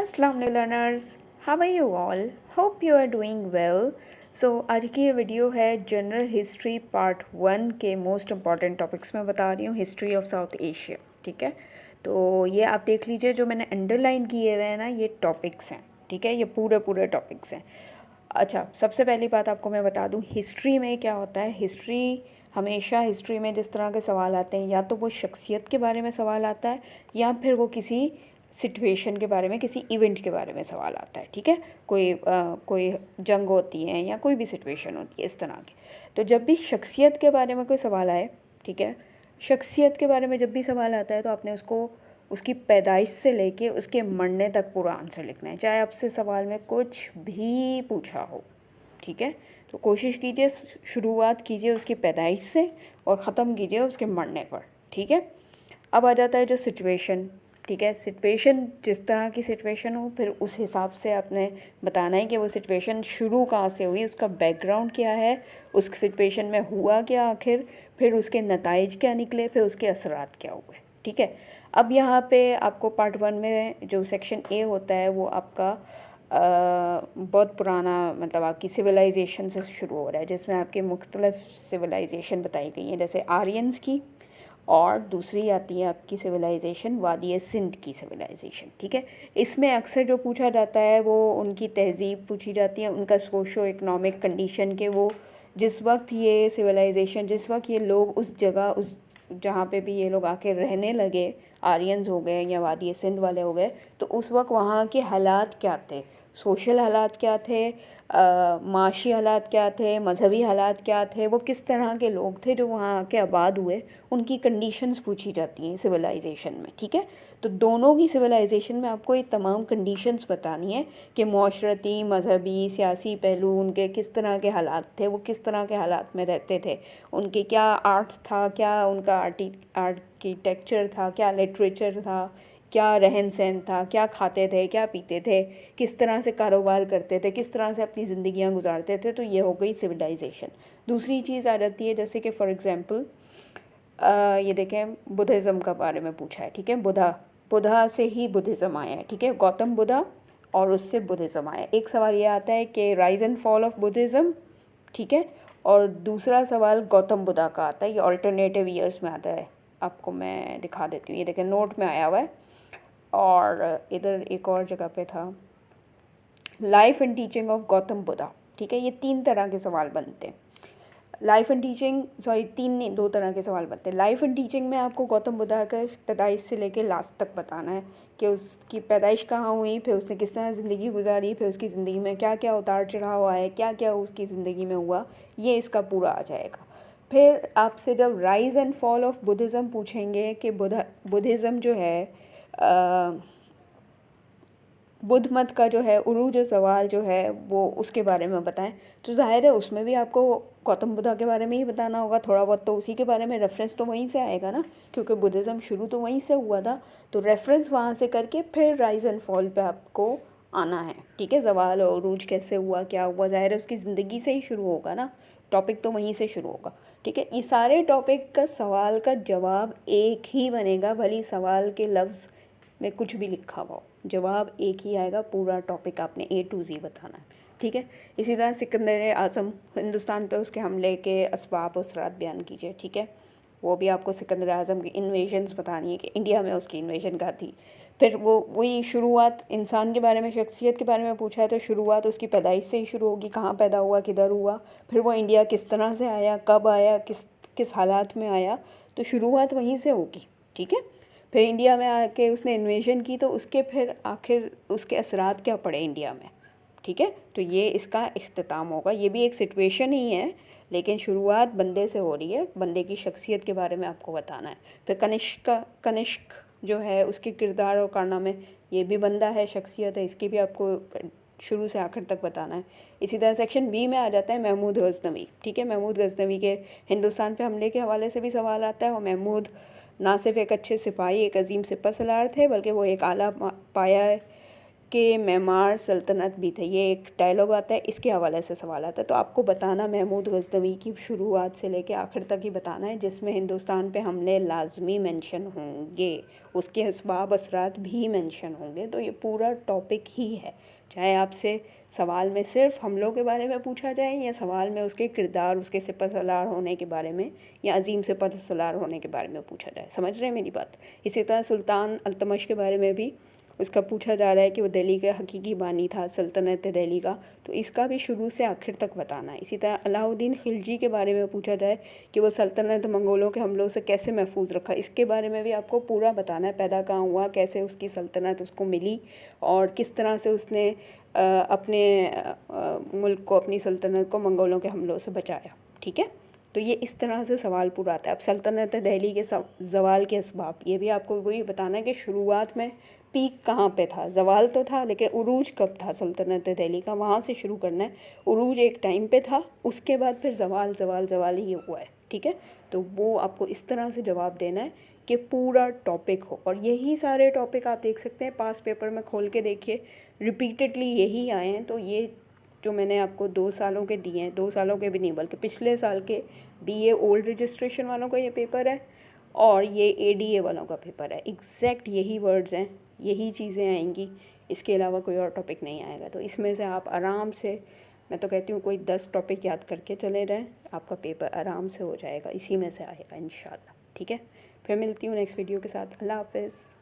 अस्सलाम learners, how are you all? Hope you are doing well. So आज की ये वीडियो है जनरल हिस्ट्री पार्ट 1 के मोस्ट इम्पॉर्टेंट टॉपिक्स में बता रही हूँ, हिस्ट्री ऑफ साउथ एशिया। ठीक है, तो ये आप देख लीजिए, जो मैंने अंडरलाइन किए हुए हैं ना, ये टॉपिक्स हैं। ठीक है, ये पूरे टॉपिक्स हैं। अच्छा, सबसे पहली बात आपको मैं बता दूँ, हिस्ट्री में क्या होता है। हिस्ट्री में जिस तरह के सवाल आते हैं, या तो वो शख्सियत के बारे में सवाल आता है, या फिर वो किसी सिचुएशन के बारे में, किसी इवेंट के बारे में सवाल आता है। ठीक है, कोई जंग होती है या कोई भी सिचुएशन होती है इस तरह की। तो जब भी शख्सियत के बारे में कोई सवाल आए, ठीक है, शख्सियत के बारे में जब भी सवाल आता है तो आपने उसको उसकी पैदाइश से लेके उसके मरने तक पूरा आंसर लिखना है, चाहे आपसे सवाल में कुछ भी पूछा हो। ठीक है, तो कोशिश कीजिए, शुरुआत कीजिए उसकी पैदाइश से और ख़त्म कीजिए उसके मरने पर। ठीक है, अब आ जाता है जो सिचुएशन। ठीक है, सिचुएशन जिस तरह की सिचुएशन हो, फिर उस हिसाब से आपने बताना है कि वो सिचुएशन शुरू कहाँ से हुई, उसका बैकग्राउंड क्या है, उस सिचुएशन में हुआ क्या आखिर, फिर उसके नताइज क्या निकले, फिर उसके असरात क्या हुए। ठीक है, अब यहाँ पे आपको पार्ट 1 में जो सेक्शन ए होता है वो आपका बहुत पुराना, मतलब आपकी सिविलाइजेशन से शुरू हो रहा है, जिसमें आपके मुख्तलिफ सिविलाइजेशन बताई गई हैं, जैसे आर्यंस की, और दूसरी आती है आपकी सिविलाइजेशन वादी सिंध की सिविलाइजेशन। ठीक है, इसमें अक्सर जो पूछा जाता है वो उनकी तहज़ीब पूछी जाती है, उनका सोशो इकनॉमिक कंडीशन के, वो जिस वक्त ये सिविलाइजेशन, जिस वक्त ये लोग उस जगह, उस जहाँ पे भी ये लोग आके रहने लगे, आर्यंस हो गए या वादी सिंध वाले हो गए, तो उस वक्त वहाँ के हालात क्या थे, सोशल हालात क्या थे, माशी हालात क्या थे, मजहबी हालात क्या थे, वो किस तरह के लोग थे जो वहाँ आके आबाद हुए, उनकी कंडीशंस पूछी जाती हैं सिविलाइजेशन में। ठीक है, तो दोनों की सिविलाइजेशन में आपको ये तमाम कंडीशंस बतानी है कि माशरती, मजहबी, सियासी पहलू उनके किस तरह के हालात थे, वो किस तरह के हालात में रहते थे, उनके क्या आर्ट था, क्या उनका आर्किटेक्चर था, क्या लिटरेचर था, क्या रहन सहन था, क्या खाते थे, क्या पीते थे, किस तरह से कारोबार करते थे, किस तरह से अपनी ज़िंदगियाँ गुजारते थे। तो ये हो गई सिविलाइजेशन। दूसरी चीज़ आ जाती है, जैसे कि फॉर एग्ज़ाम्पल ये देखें, बुद्धिज़्म का बारे में पूछा है। ठीक है, बुद्धा से ही बुद्धिज़्म आया है। ठीक है, गौतम बुद्धा और उससे बुद्धिज़्म आया है। एक सवाल ये आता है कि rise and fall of Buddhism. ठीक है, और दूसरा सवाल गौतम बुद्धा का आता है, ये ऑल्टरनेटिव ईयर्स में आता है। आपको मैं दिखा देती हूँ, ये देखें नोट में आया हुआ है, और इधर एक और जगह पे था, life and teaching of Gautam Buddha. ठीक है, ये 3 तरह के सवाल बनते हैं। लाइफ एंड टीचिंग, सॉरी 3 नहीं, 2 तरह के सवाल बनते हैं। लाइफ एंड टीचिंग में आपको गौतम बुद्धा का पैदाइश से लेकर लास्ट तक बताना है कि उसकी पैदाइश कहाँ हुई, फिर उसने किस तरह ज़िंदगी गुजारी, फिर उसकी ज़िंदगी में क्या क्या उतार चढ़ाव आए, क्या क्या उसकी ज़िंदगी में हुआ, ये इसका पूरा आ जाएगा। फिर आपसे जब rise and fall of Buddhism पूछेंगे कि बुद्धिज़्म जो है, बुद्ध मत का जो है उरूज सवाल जो है वो उसके बारे में बताएं, तो जाहिर है उसमें भी आपको गौतम बुद्धा के बारे में ही बताना होगा। थोड़ा बहुत तो उसी के बारे में रेफरेंस तो वहीं से आएगा ना, क्योंकि बुद्धिज़्म शुरू तो वहीं से हुआ था। तो रेफरेंस वहाँ से करके फिर राइज एंड फॉल पे आपको आना है। ठीक है, ज़वाल और उरूज कैसे हुआ, क्या हुआ, ज़ाहिर है उसकी ज़िंदगी से ही शुरू होगा ना, टॉपिक तो वहीं से शुरू होगा। ठीक है, ये सारे टॉपिक का सवाल का जवाब एक ही बनेगा, भली सवाल के लफ्ज़ में कुछ भी लिखा हुआ हो, जवाब एक ही आएगा। पूरा टॉपिक आपने A to Z बताना है। ठीक है, इसी तरह सिकंदर आज़म, हिंदुस्तान पे उसके हमले के असबाब और असरात बयान कीजिए। ठीक है, वो भी आपको सिकंदर आज़म की इन्वेजन्स बतानी है कि इंडिया में उसकी इन्वेजन कहाँ थी। फिर वो वही शुरुआत, इंसान के बारे में, शख्सियत के बारे में पूछा है, तो शुरुआत उसकी पैदाइश से ही शुरू होगी, कहाँ पैदा हुआ, किधर हुआ, फिर वो इंडिया किस तरह से आया, कब आया, किस किस हालात में आया, तो शुरुआत वहीं से होगी। ठीक है, फिर इंडिया में आके उसने इन्वेजन की, तो उसके फिर आखिर उसके असरात क्या पड़े इंडिया में। ठीक है, तो ये इसका इख्तिताम होगा। ये भी एक सिचुएशन ही है, लेकिन शुरुआत बंदे से हो रही है, बंदे की शख्सियत के बारे में आपको बताना है। फिर कनिष्क जो है उसके किरदार और कारनामे, ये भी बंदा है, शख्सियत है, इसकी भी आपको शुरू से आखिर तक बताना है। इसी तरह सेक्शन बी में आ जाता है महमूद गज़नवी। ठीक है, महमूद गज़नवी के हिंदुस्तान पे हमले के हवाले से भी सवाल आता है। और महमूद ना सिर्फ एक अच्छे सिपाही, एक अजीम सिपह सलार थे, बल्कि वो एक आला पाया के मेमार सल्तनत भी थे, ये एक डायलॉग आता है, इसके हवाले से सवाल आता है। तो आपको बताना महमूद गज़नवी की शुरुआत से लेके आखिर तक ही बताना है, जिसमें हिंदुस्तान पे हमले लाजमी मेंशन होंगे, उसके असबाब असरात भी मेंशन होंगे। तो ये पूरा टॉपिक ही है, चाहे आपसे सवाल में सिर्फ हमलों के बारे में पूछा जाए या सवाल में उसके किरदार, उसके सिपहसालार होने के बारे में या अजीम सिपहसालार होने के बारे में पूछा जाए। समझ रहे हैं मेरी बात? इसी तरह सुल्तान अल्तमश के बारे में भी उसका पूछा जा रहा है कि वो दिल्ली का हकीकी बानी था, सल्तनत दिल्ली का, तो इसका भी शुरू से आखिर तक बताना है। इसी तरह अलाउद्दीन खिलजी के बारे में पूछा जाए कि वो सल्तनत मंगोलों के हमलों से कैसे महफूज रखा, इसके बारे में भी आपको पूरा बताना है। पैदा कहाँ हुआ, कैसे उसकी सल्तनत उसको मिली और किस तरह से उसने अपने मुल्क को, अपनी सल्तनत को मंगोलों के हमलों से बचाया। ठीक है, तो ये इस तरह से सवाल पूरा आता है। अब सल्तनत दिल्ली के ज़वाल के असबाब, ये भी आपको वही बताना है कि शुरुआत में पीक कहाँ पे था। ज़वाल तो था, लेकिन उरूज कब था सल्तनत दिल्ली का, वहाँ से शुरू करना है। उरूज एक टाइम पे था, उसके बाद फिर ज़वाल ज़वाल ज़वाल ही हुआ है। ठीक है, तो वो आपको इस तरह से जवाब देना है कि पूरा टॉपिक हो। और यही सारे टॉपिक आप देख सकते हैं, पास पेपर में खोल के देखिए, रिपीटेडली यही आए हैं। तो ये जो मैंने आपको 2 सालों के दिए हैं, 2 सालों के भी नहीं बल्कि पिछले साल के BA ओल्ड रजिस्ट्रेशन वालों का ये पेपर है और ये ADA वालों का पेपर है। एग्जैक्ट यही वर्ड्स हैं, यही चीज़ें आएंगी, इसके अलावा कोई और टॉपिक नहीं आएगा। तो इसमें से आप आराम से, मैं तो कहती हूँ कोई 10 टॉपिक याद करके चले रहें, आपका पेपर आराम से हो जाएगा, इसी में से आएगा इंशाल्लाह। ठीक है, फिर मिलती हूँ नेक्स्ट वीडियो के साथ। अल्लाह हाफ़िज़।